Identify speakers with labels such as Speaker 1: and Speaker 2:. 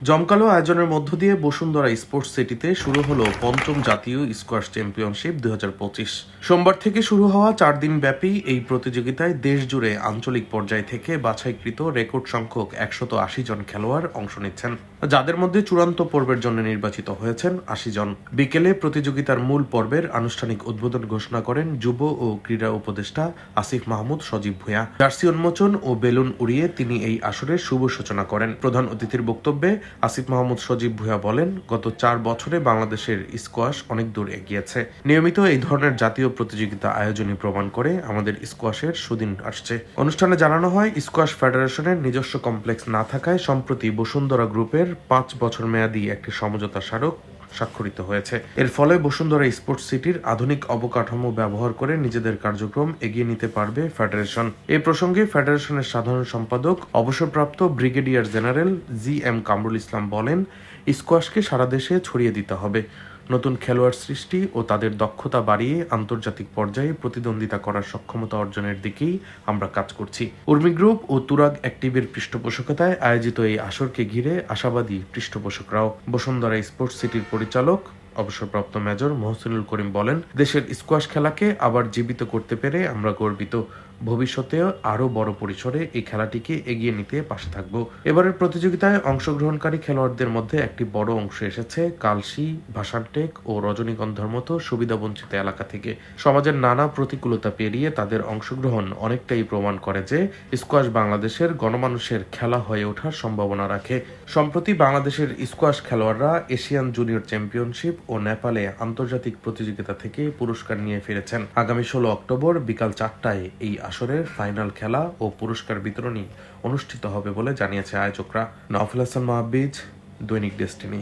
Speaker 1: জমকালো আয়োজনের মধ্য দিয়ে বসুন্ধরা স্পোর্টস সিটিতে শুরু হলো পঞ্চম জাতীয় স্কোয়াশ চ্যাম্পিয়নশিপ 2025। সোমবার থেকে শুরু হওয়া 4 দিন ব্যাপী এই প্রতিযোগিতায় দেশ জুড়ে আঞ্চলিক পর্যায় থেকে বাছাইকৃত রেকর্ড সংখ্যক 180 জন খেলোয়াড় অংশ নিচ্ছেন, যাদের মধ্যে চূড়ান্ত পর্বের জন্য নির্বাচিত হয়েছেন 80 জন। বিকেলে প্রতিযোগিতার মূল পর্বের আনুষ্ঠানিক উদ্বোধন ঘোষণা করেন যুব ও ক্রীড়া উপদেষ্টা আসিফ মাহমুদ সজীব ভূঁইয়া। জার্সি উন্মোচন ও বেলুন উড়িয়ে তিনি এই আসরের শুভ সূচনা করেন। প্রধান অতিথির বক্তব্যে আসিফ মাহমুদ সজীব ভূঁইয়া বলেন, গত 4 বছরে বাংলাদেশের স্কোয়াশ অনেক দূর এগিয়েছে। নিয়মিত এই ধরনের জাতীয় প্রতিযোগিতা আয়োজনই প্রমাণ করে আমাদের স্কোয়াশের সুদিন আসছে। অনুষ্ঠানে জানানো হয়, স্কোয়াশ ফেডারেশনের নিজস্ব কমপ্লেক্স না থাকায় সম্প্রতি বসুন্ধরা গ্রুপের 5 বছর মেয়াদী একটি সমঝোতা স্মারক স্বাক্ষরিত হয়েছে। এর ফলে বসুন্ধরা স্পোর্টস সিটির আধুনিক অবকাঠামো ব্যবহার করে নিজেদের কার্যক্রম এগিয়ে নিতে পারবে ফেডারেশন। এই প্রসঙ্গে ফেডারেশনের সাধারণ সম্পাদক অবসরপ্রাপ্ত brigadier general GM. Kamrul Islam বলেন, স্কোয়াশকে সারা দেশে ছড়িয়ে দিতে হবে। নতুন খেলোয়াড় সৃষ্টি ও তাদের দক্ষতা বাড়িয়ে আন্তর্জাতিক পর্যায়ে প্রতিদ্বন্দ্বিতা করার সক্ষমতা অর্জনের দিকেই আমরা কাজ করছি। উর্মি গ্রুপ ও তুরাগ অ্যাক্টিভের পৃষ্ঠপোষকতায় আয়োজিত এই আসরকে ঘিরে আশাবাদী পৃষ্ঠপোষকরাও। বসুন্ধরা স্পোর্টস সিটির পরিচালক অবসরপ্রাপ্ত মেজর মহসিনুল করিম বলেন, দেশের স্কোয়াশ খেলাকে আবার জীবিত করতে পেরে আমরা গর্বিত। ভবিষ্যতেও আরও বড় পরিসরে এই খেলাটিকে এগিয়ে নিতে পাশে থাকব। এবারের প্রতিযোগিতায় অংশগ্রহণকারী খেলোয়াড়দের মধ্যে একটি বড় অংশ এসেছে কালশী, ভাসানটেক ও রজনীগন্ধার মতো সুবিধাবঞ্চিত এলাকা থেকে। সমাজের নানা প্রতিকূলতা পেরিয়ে তাদের অংশগ্রহণ অনেকটাই প্রমাণ করে যে স্কোয়াশ বাংলাদেশের গণমানুষের খেলা হয়ে ওঠার সম্ভাবনা রাখে। সম্প্রতি বাংলাদেশের স্কোয়াশ খেলোয়াড়রা এশিয়ান জুনিয়র চ্যাম্পিয়নশিপ ও নেপালে আন্তর্জাতিক প্রতিযোগিতা থেকে পুরস্কার নিয়ে ফিরেছেন। আগামী 16 অক্টোবর বিকাল 4টায় এই আসরের ফাইনাল খেলা ও পুরস্কার বিতরণী অনুষ্ঠিত হবে বলে জানিয়েছে আয়োজকরা। নওফাল হাসান মাহবিজ, দৈনিক ডেস্টিনি।